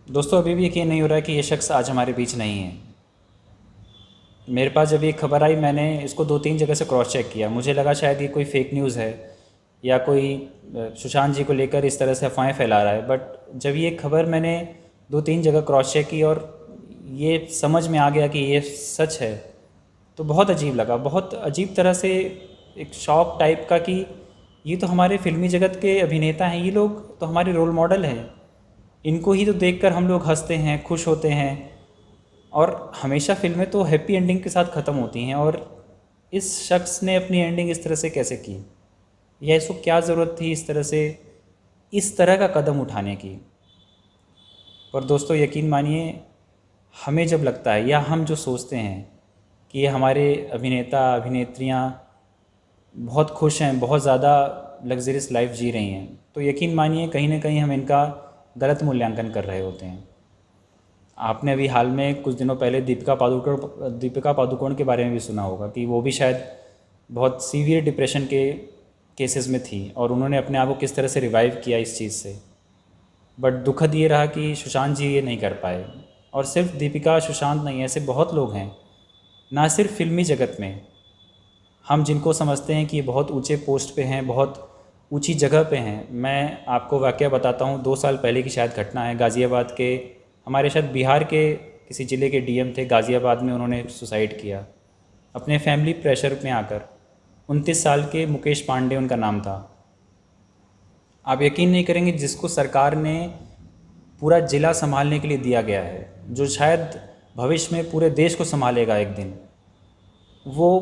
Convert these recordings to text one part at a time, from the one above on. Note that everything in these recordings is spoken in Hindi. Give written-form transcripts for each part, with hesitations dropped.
दोस्तों अभी भी यकीन नहीं हो रहा है कि ये शख्स आज हमारे बीच नहीं है। मेरे पास जब ये खबर आई मैंने इसको 2-3 जगह से क्रॉस चेक किया। मुझे लगा शायद ये कोई फेक न्यूज़ है या कोई सुशांत जी को लेकर इस तरह से अफवाहें फैला रहा है। बट जब ये खबर मैंने 2-3 जगह क्रॉस चेक की और ये समझ में आ गया कि ये सच है, तो बहुत अजीब लगा। बहुत अजीब तरह से एक शॉक टाइप का कि ये तो हमारे फिल्मी जगत के अभिनेता हैं, ये लोग तो हमारे रोल मॉडल हैं। इनको ही तो देखकर हम लोग हंसते हैं, खुश होते हैं। और हमेशा फिल्में तो हैप्पी एंडिंग के साथ ख़त्म होती हैं, और इस शख्स ने अपनी एंडिंग इस तरह से कैसे की, या इसको क्या ज़रूरत थी इस तरह से इस तरह का कदम उठाने की। पर दोस्तों यकीन मानिए, हमें जब लगता है या हम जो सोचते हैं कि ये हमारे अभिनेता अभिनेत्रियाँ बहुत खुश हैं, बहुत ज़्यादा लग्जरियस लाइफ जी रही हैं, तो यकीन मानिए कहीं ना कहीं हम इनका गलत मूल्यांकन कर रहे होते हैं। आपने अभी हाल में कुछ दिनों पहले दीपिका पादुकोण के बारे में भी सुना होगा कि वो भी शायद बहुत सीवियर डिप्रेशन के केसेस में थी, और उन्होंने अपने आप को किस तरह से रिवाइव किया इस चीज़ से। बट दुखद ये रहा कि सुशांत जी ये नहीं कर पाए। और सिर्फ दीपिका सुशांत नहीं, ऐसे बहुत लोग हैं, ना सिर्फ फिल्मी जगत में। हम जिनको समझते हैं कि ये बहुत ऊंचे पोस्ट पे हैं, बहुत ऊंची जगह पे हैं। मैं आपको वाकया बताता हूँ, 2 साल पहले की शायद घटना है। गाज़ियाबाद के, हमारे शायद बिहार के किसी ज़िले के डीएम थे, गाज़ियाबाद में उन्होंने सुसाइड किया अपने फैमिली प्रेशर में आकर। 29 साल के मुकेश पांडे उनका नाम था। आप यकीन नहीं करेंगे, जिसको सरकार ने पूरा ज़िला संभालने के लिए दिया गया है, जो शायद भविष्य में पूरे देश को संभालेगा एक दिन, वो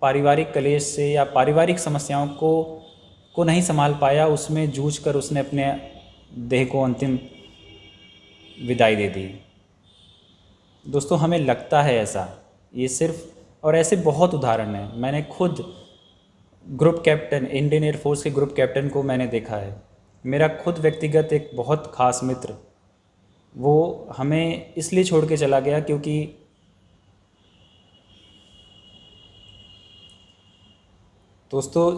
पारिवारिक कलेश से या पारिवारिक समस्याओं को नहीं संभाल पाया। उसमें जूझ कर उसने अपने देह को अंतिम विदाई दे दी। दोस्तों हमें लगता है ऐसा, ये सिर्फ, और ऐसे बहुत उदाहरण हैं। मैंने खुद ग्रुप कैप्टन, इंडियन एयरफोर्स के ग्रुप कैप्टन को मैंने देखा है। मेरा खुद व्यक्तिगत एक बहुत ख़ास मित्र, वो हमें इसलिए छोड़ के चला गया क्योंकि दोस्तों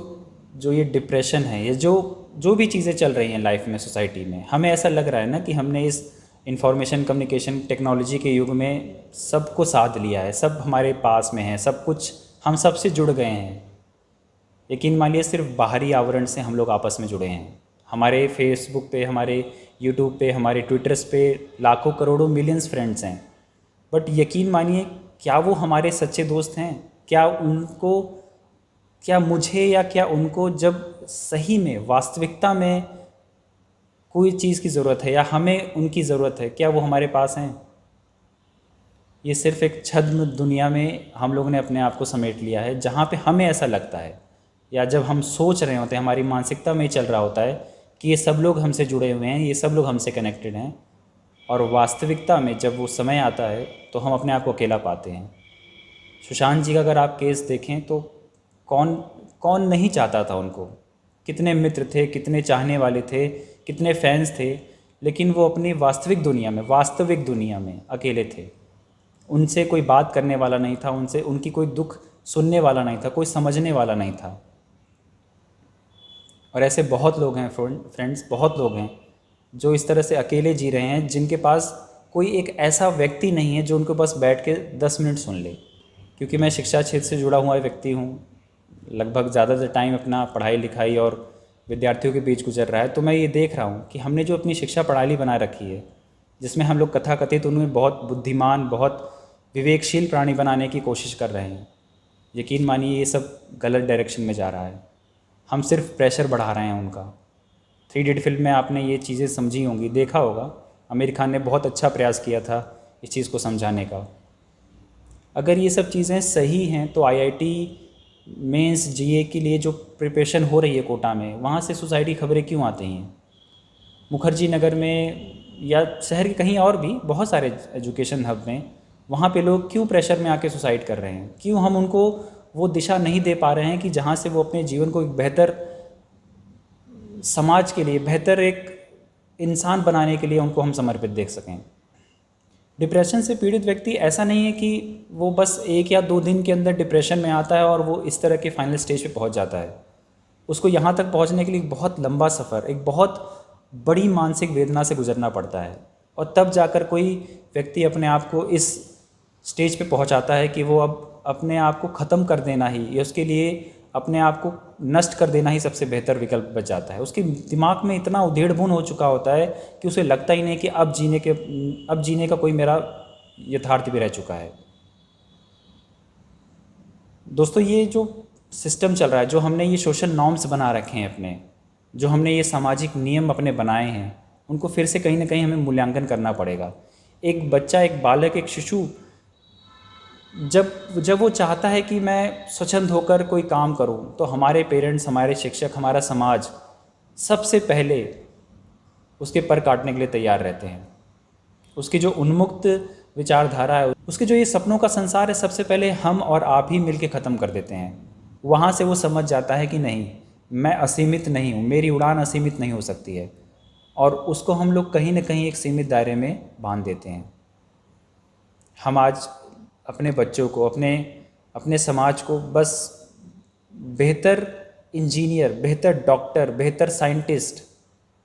जो ये डिप्रेशन है, ये जो जो भी चीज़ें चल रही हैं लाइफ में, सोसाइटी में, हमें ऐसा लग रहा है ना कि हमने इस इंफॉर्मेशन कम्युनिकेशन टेक्नोलॉजी के युग में सबको साध लिया है, सब हमारे पास में है, सब कुछ, हम सब से जुड़ गए हैं। यकीन मानिए सिर्फ बाहरी आवरण से हम लोग आपस में जुड़े हैं। हमारे फेसबुक पे, हमारे यूट्यूब पे, हमारे ट्विटर्स पे लाखों करोड़ों मिलियंस फ्रेंड्स हैं। बट यकीन मानिए, क्या वो हमारे सच्चे दोस्त हैं? क्या उनको, क्या मुझे या क्या उनको जब सही में वास्तविकता में कोई चीज़ की ज़रूरत है या हमें उनकी ज़रूरत है, क्या वो हमारे पास हैं? ये सिर्फ एक छद्म दुनिया में हम लोगों ने अपने आप को समेट लिया है, जहाँ पे हमें ऐसा लगता है, या जब हम सोच रहे होते हैं, हमारी मानसिकता में ही चल रहा होता है कि ये सब लोग हमसे जुड़े हुए हैं, ये सब लोग हमसे कनेक्टेड हैं। और वास्तविकता में जब वो समय आता है तो हम अपने आप को अकेला पाते हैं। सुशांत जी का अगर आप केस देखें तो कौन कौन नहीं चाहता था उनको, कितने मित्र थे, कितने चाहने वाले थे, कितने फैंस थे, लेकिन वो अपनी वास्तविक दुनिया में अकेले थे। उनसे कोई बात करने वाला नहीं था, उनसे उनकी कोई दुख सुनने वाला नहीं था, कोई समझने वाला नहीं था। और ऐसे बहुत लोग हैं फ्रेंड्स, बहुत लोग हैं जो इस तरह से अकेले जी रहे हैं, जिनके पास कोई एक ऐसा व्यक्ति नहीं है जो उनको बस बैठ के 10 मिनट सुन ले। क्योंकि मैं शिक्षा क्षेत्र से जुड़ा हुआ व्यक्ति हूँ, लगभग ज़्यादातर टाइम अपना पढ़ाई लिखाई और विद्यार्थियों के बीच गुजर रहा है, तो मैं ये देख रहा हूँ कि हमने जो अपनी शिक्षा प्रणाली बना रखी है, जिसमें हम लोग कथाकथित उन्हें बहुत बुद्धिमान, बहुत विवेकशील प्राणी बनाने की कोशिश कर रहे हैं, यकीन मानिए ये सब गलत डायरेक्शन में जा रहा है। हम सिर्फ प्रेशर बढ़ा रहे हैं उनका। 3 इडियट फिल्म में आपने ये चीज़ें समझी होंगी, देखा होगा। आमिर खान ने बहुत अच्छा प्रयास किया था इस चीज़ को समझाने का। अगर ये सब चीज़ें सही हैं तो आईआईटी मेंस जीए के लिए जो प्रिपरेशन हो रही है कोटा में, वहाँ से सुसाइडी खबरें क्यों आती हैं? मुखर्जी नगर में या शहर के कहीं और भी बहुत सारे एजुकेशन हब में, वहाँ पे लोग क्यों प्रेशर में आके सुसाइड कर रहे हैं? क्यों हम उनको वो दिशा नहीं दे पा रहे हैं कि जहाँ से वो अपने जीवन को एक बेहतर समाज के लिए, बेहतर एक इंसान बनाने के लिए उनको हम समर्पित देख सकें? डिप्रेशन से पीड़ित व्यक्ति ऐसा नहीं है कि वो बस 1 या 2 दिन के अंदर डिप्रेशन में आता है और वो इस तरह के फाइनल स्टेज पे पहुंच जाता है। उसको यहाँ तक पहुँचने के लिए एक बहुत लंबा सफ़र, एक बहुत बड़ी मानसिक वेदना से गुजरना पड़ता है। और तब जाकर कोई व्यक्ति अपने आप को इस स्टेज पे पहुंचाता है कि वो अब अपने आप को ख़त्म कर देना ही या उसके लिए अपने आप को नष्ट कर देना ही सबसे बेहतर विकल्प बच जाता है। उसके दिमाग में इतना उधेड़-बुन हो चुका होता है कि उसे लगता ही नहीं कि अब जीने का कोई मेरा यथार्थ भी रह चुका है। दोस्तों, ये जो सिस्टम चल रहा है, जो हमने ये सोशल नॉर्म्स बना रखे हैं अपने, जो हमने ये सामाजिक नियम अपने बनाए हैं, उनको फिर से कहीं ना कहीं हमें मूल्यांकन करना पड़ेगा। एक बच्चा, एक बालक, एक शिशु जब जब वो चाहता है कि मैं स्वच्छंद होकर कोई काम करूं, तो हमारे पेरेंट्स, हमारे शिक्षक, हमारा समाज सबसे पहले उसके पर काटने के लिए तैयार रहते हैं। उसकी जो उन्मुक्त विचारधारा है, उसके जो ये सपनों का संसार है, सबसे पहले हम और आप ही मिलके ख़त्म कर देते हैं। वहाँ से वो समझ जाता है कि नहीं, मैं असीमित नहीं हूँ, मेरी उड़ान असीमित नहीं हो सकती है, और उसको हम लोग कहीं ना कहीं एक सीमित दायरे में बांध देते हैं। हम आज अपने बच्चों को, अपने समाज को बस बेहतर इंजीनियर, बेहतर डॉक्टर, बेहतर साइंटिस्ट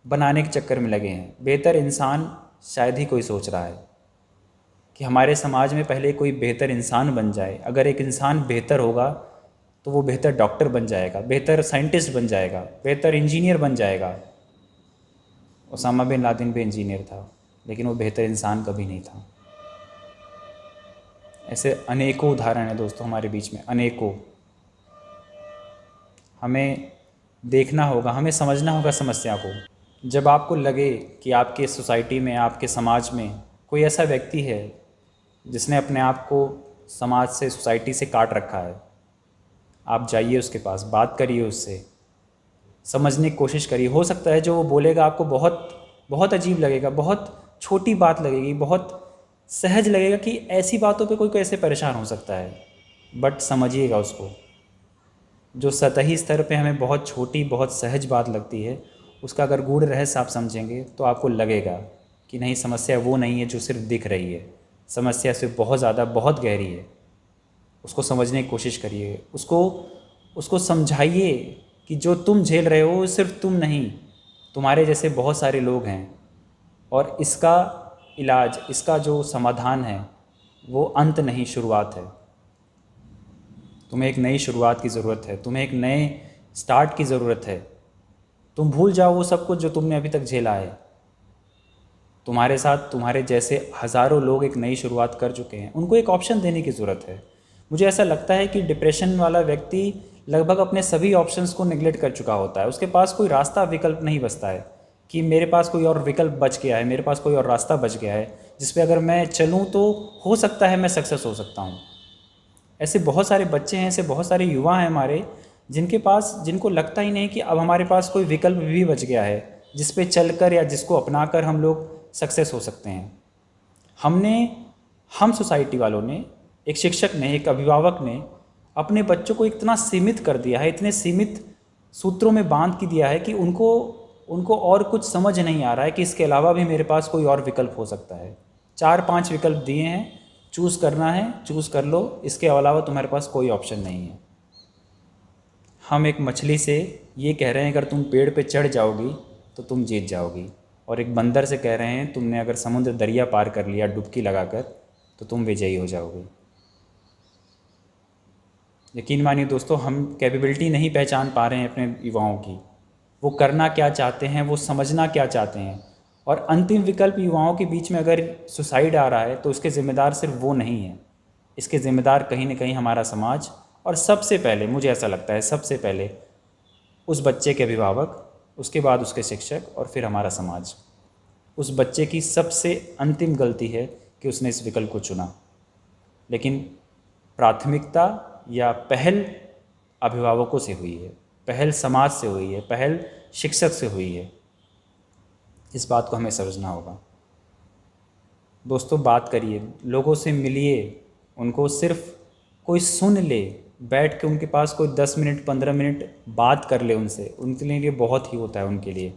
बनाने के चक्कर में लगे हैं। बेहतर इंसान शायद ही कोई सोच रहा है कि हमारे समाज में पहले कोई बेहतर इंसान बन जाए। अगर एक इंसान बेहतर होगा तो वो बेहतर डॉक्टर बन जाएगा, बेहतर साइंटिस्ट बन जाएगा, बेहतर इंजीनियर बन जाएगा। ओसामा बिन लादेन भी इंजीनियर था, लेकिन वो बेहतर इंसान कभी नहीं था। ऐसे अनेकों उदाहरण हैं दोस्तों हमारे बीच में, अनेकों। हमें देखना होगा, हमें समझना होगा समस्या को। जब आपको लगे कि आपके सोसाइटी में, आपके समाज में कोई ऐसा व्यक्ति है जिसने अपने आप को समाज से, सोसाइटी से काट रखा है, आप जाइए उसके पास, बात करिए उससे, समझने की कोशिश करिए। हो सकता है जो वो बोलेगा आपको बहुत बहुत अजीब लगेगा, बहुत छोटी बात लगेगी, बहुत सहज लगेगा कि ऐसी बातों पे कोई कैसे परेशान हो सकता है, बट समझिएगा उसको। जो सतही स्तर पे हमें बहुत छोटी, बहुत सहज बात लगती है, उसका अगर गूढ़ रहस्य आप समझेंगे तो आपको लगेगा कि नहीं, समस्या वो नहीं है जो सिर्फ दिख रही है, समस्या सिर्फ बहुत ज़्यादा, बहुत गहरी है। उसको समझने की कोशिश करिए, उसको समझाइए कि जो तुम झेल रहे हो सिर्फ तुम नहीं, तुम्हारे जैसे बहुत सारे लोग हैं, और इसका इलाज, इसका जो समाधान है वो अंत नहीं, शुरुआत है। तुम्हें एक नई शुरुआत की ज़रूरत है, तुम्हें एक नए स्टार्ट की ज़रूरत है। तुम भूल जाओ वो सब कुछ जो तुमने अभी तक झेला है। तुम्हारे साथ तुम्हारे जैसे हज़ारों लोग एक नई शुरुआत कर चुके हैं, उनको एक ऑप्शन देने की ज़रूरत है। मुझे ऐसा लगता है कि डिप्रेशन वाला व्यक्ति लगभग अपने सभी ऑप्शंस को निगलेक्ट कर चुका होता है। उसके पास कोई रास्ता, विकल्प नहीं बचता है कि मेरे पास कोई और विकल्प बच गया है, मेरे पास कोई और रास्ता बच गया है जिस पे अगर मैं चलूँ तो हो सकता है मैं सक्सेस हो सकता हूँ। ऐसे बहुत सारे बच्चे हैं, ऐसे बहुत सारे युवा हैं हमारे, जिनको लगता ही नहीं कि अब हमारे पास कोई विकल्प भी बच गया है जिस पे चलकर या जिसको अपनाकर हम लोग सक्सेस हो सकते हैं। हम सोसाइटी वालों ने, एक शिक्षक ने, एक अभिभावक ने अपने बच्चों को इतना सीमित कर दिया है, इतने सीमित सूत्रों में बांध के दिया है कि उनको और कुछ समझ नहीं आ रहा है कि इसके अलावा भी मेरे पास कोई और विकल्प हो सकता है। 4-5 विकल्प दिए हैं, चूज़ करना है, चूज़ कर लो, इसके अलावा तुम्हारे पास कोई ऑप्शन नहीं है। हम एक मछली से ये कह रहे हैं अगर तुम पेड़ पे चढ़ जाओगी तो तुम जीत जाओगी, और एक बंदर से कह रहे हैं तुमने अगर समुद्र दरिया पार कर लिया डुबकी लगाकर तो तुम विजयी हो जाओगे। यकीन मानिए दोस्तों, हम कैपेबिलिटी नहीं पहचान पा रहे हैं अपने युवाओं की। वो करना क्या चाहते हैं, वो समझना क्या चाहते हैं, और अंतिम विकल्प युवाओं के बीच में अगर सुसाइड आ रहा है तो उसके ज़िम्मेदार सिर्फ वो नहीं है, इसके ज़िम्मेदार कहीं ना कहीं हमारा समाज, और सबसे पहले मुझे ऐसा लगता है सबसे पहले उस बच्चे के अभिभावक, उसके बाद उसके शिक्षक, और फिर हमारा समाज। उस बच्चे की सबसे अंतिम गलती है कि उसने इस विकल्प को चुना, लेकिन प्राथमिकता या पहल अभिभावकों से हुई है, पहल समाज से हुई है, पहल शिक्षक से हुई है। इस बात को हमें समझना होगा। दोस्तों, बात करिए, लोगों से मिलिए, उनको सिर्फ कोई सुन ले, बैठ के उनके पास कोई 10 मिनट 15 मिनट बात कर ले उनसे, उनके लिए बहुत ही होता है। उनके लिए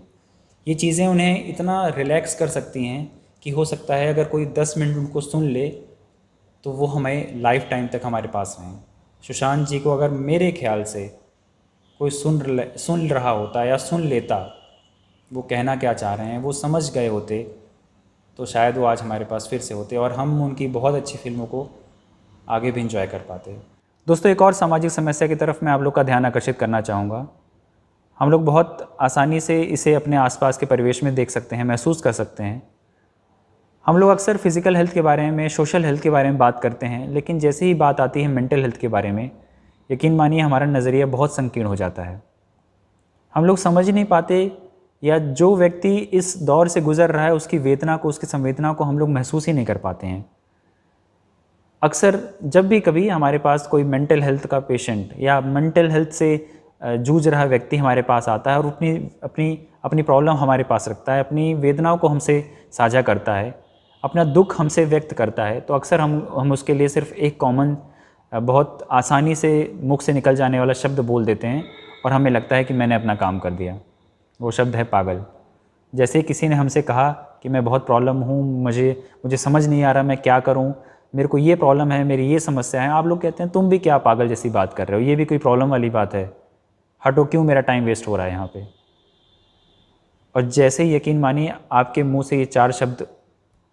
ये चीज़ें उन्हें इतना रिलैक्स कर सकती हैं कि हो सकता है अगर कोई 10 मिनट उनको सुन ले तो वो हमें लाइफ टाइम तक हमारे पास रहें। सुशांत जी को अगर मेरे ख्याल से कोई सुन रहा होता या सुन लेता, वो कहना क्या चाह रहे हैं वो समझ गए होते, तो शायद वो आज हमारे पास फिर से होते और हम उनकी बहुत अच्छी फ़िल्मों को आगे भी इंजॉय कर पाते। दोस्तों, एक और सामाजिक समस्या की तरफ मैं आप लोग का ध्यान आकर्षित करना चाहूँगा। हम लोग बहुत आसानी से इसे अपने आसपास के परिवेश में देख सकते हैं, महसूस कर सकते हैं। हम लोग अक्सर फ़िज़िकल हेल्थ के बारे में, सोशल हेल्थ के बारे में बात करते हैं, लेकिन जैसे ही बात आती है मेंटल हेल्थ के बारे में, यकीन मानिए हमारा नज़रिया बहुत संकीर्ण हो जाता है। हम लोग समझ नहीं पाते, या जो व्यक्ति इस दौर से गुज़र रहा है उसकी वेदना को, उसकी संवेदना को हम लोग महसूस ही नहीं कर पाते हैं। अक्सर जब भी कभी हमारे पास कोई मेंटल हेल्थ का पेशेंट या मेंटल हेल्थ से जूझ रहा व्यक्ति हमारे पास आता है और अपनी अपनी अपनी प्रॉब्लम हमारे पास रखता है, अपनी वेदनाओं को हमसे साझा करता है, अपना दुख हमसे व्यक्त करता है, तो अक्सर हम उसके लिए सिर्फ एक कॉमन, बहुत आसानी से मुख से निकल जाने वाला शब्द बोल देते हैं और हमें लगता है कि मैंने अपना काम कर दिया। वो शब्द है पागल। जैसे ही किसी ने हमसे कहा कि मैं बहुत प्रॉब्लम हूँ, मुझे समझ नहीं आ रहा मैं क्या करूँ, मेरे को ये प्रॉब्लम है, मेरी ये समस्या है, आप लोग कहते हैं तुम भी क्या पागल जैसी बात कर रहे हो, ये भी कोई प्रॉब्लम वाली बात है, हटो, क्यों मेरा टाइम वेस्ट हो रहा है यहाँ पे। और जैसे ही यकीन मानिए आपके मुंह से ये 4 शब्द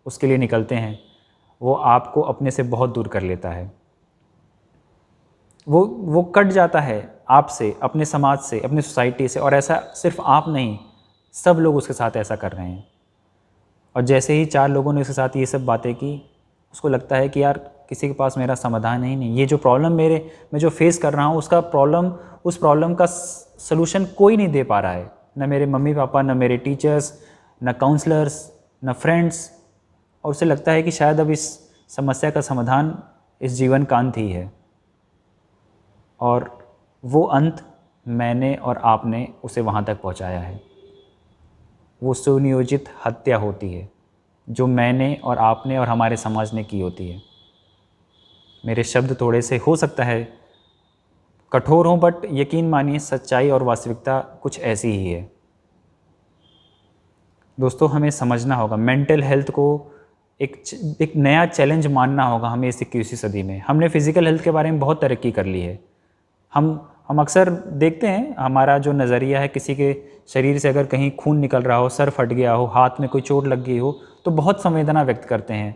उसके लिए निकलते हैं, वो आपको अपने से बहुत दूर कर लेता है। वो कट जाता है आपसे, अपने समाज से, अपनी सोसाइटी से, और ऐसा सिर्फ आप नहीं, सब लोग उसके साथ ऐसा कर रहे हैं। और जैसे ही 4 लोगों ने उसके साथ ये सब बातें की, उसको लगता है कि यार किसी के पास मेरा समाधान ही नहीं, ये जो प्रॉब्लम मैं जो फेस कर रहा हूँ उस प्रॉब्लम का सलूशन कोई नहीं दे पा रहा है, न मेरे मम्मी पापा, न मेरे टीचर्स, न काउंसलर्स, न फ्रेंड्स। और उसे लगता है कि शायद अब इस समस्या का समाधान इस जीवन का अंत ही है। और वो अंत मैंने और आपने उसे वहाँ तक पहुँचाया है। वो सुनियोजित हत्या होती है जो मैंने और आपने और हमारे समाज ने की होती है। मेरे शब्द थोड़े से हो सकता है कठोर हों, बट यकीन मानिए सच्चाई और वास्तविकता कुछ ऐसी ही है। दोस्तों, हमें समझना होगा, मेंटल हेल्थ को एक नया चैलेंज मानना होगा हमें इस 21वीं सदी में। हमने फ़िज़िकल हेल्थ के बारे में बहुत तरक्की कर ली है। हम अक्सर देखते हैं, हमारा जो नज़रिया है, किसी के शरीर से अगर कहीं खून निकल रहा हो, सर फट गया हो, हाथ में कोई चोट लग गई हो, तो बहुत संवेदना व्यक्त करते हैं,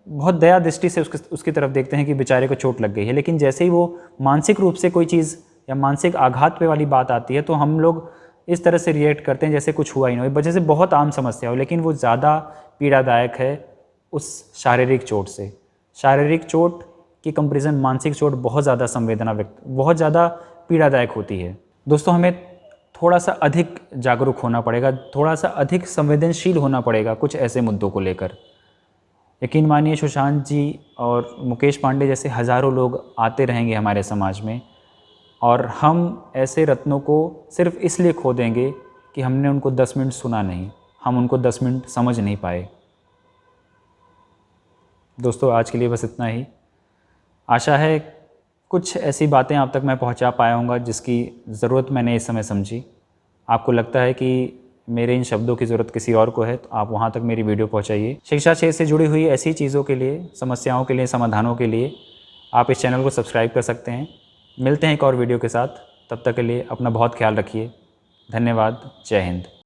बहुत दया दृष्टि से उसकी तरफ देखते हैं कि बेचारे को चोट लग गई है। लेकिन जैसे ही वो मानसिक रूप से कोई चीज़ या मानसिक आघात पे वाली बात आती है, तो हम लोग इस तरह से रिएक्ट करते हैं जैसे कुछ हुआ ही नहीं हो। वजह से बहुत आम समस्या हो, लेकिन वो ज़्यादा पीड़ादायक है उस शारीरिक चोट से। शारीरिक चोट की कंपैरिजन मानसिक चोट बहुत ज़्यादा बहुत ज़्यादा पीड़ादायक होती है। दोस्तों, हमें थोड़ा सा अधिक जागरूक होना पड़ेगा, थोड़ा सा अधिक संवेदनशील होना पड़ेगा कुछ ऐसे मुद्दों को लेकर। यकीन मानिए सुशांत जी और मुकेश पांडे जैसे हज़ारों लोग आते रहेंगे हमारे समाज में, और हम ऐसे रत्नों को सिर्फ इसलिए खो देंगे कि हमने उनको 10 मिनट सुना नहीं, हम उनको 10 मिनट समझ नहीं पाए। दोस्तों, आज के लिए बस इतना ही। आशा है कुछ ऐसी बातें आप तक मैं पहुंचा पाया हूँगा जिसकी ज़रूरत मैंने इस समय समझी। आपको लगता है कि मेरे इन शब्दों की ज़रूरत किसी और को है, तो आप वहाँ तक मेरी वीडियो पहुँचाइए। शिक्षा क्षेत्र से जुड़ी हुई ऐसी चीज़ों के लिए, समस्याओं के लिए, समाधानों के लिए आप इस चैनल को सब्सक्राइब कर सकते हैं। मिलते हैं एक और वीडियो के साथ, तब तक के लिए अपना बहुत ख्याल रखिए। धन्यवाद। जय हिंद।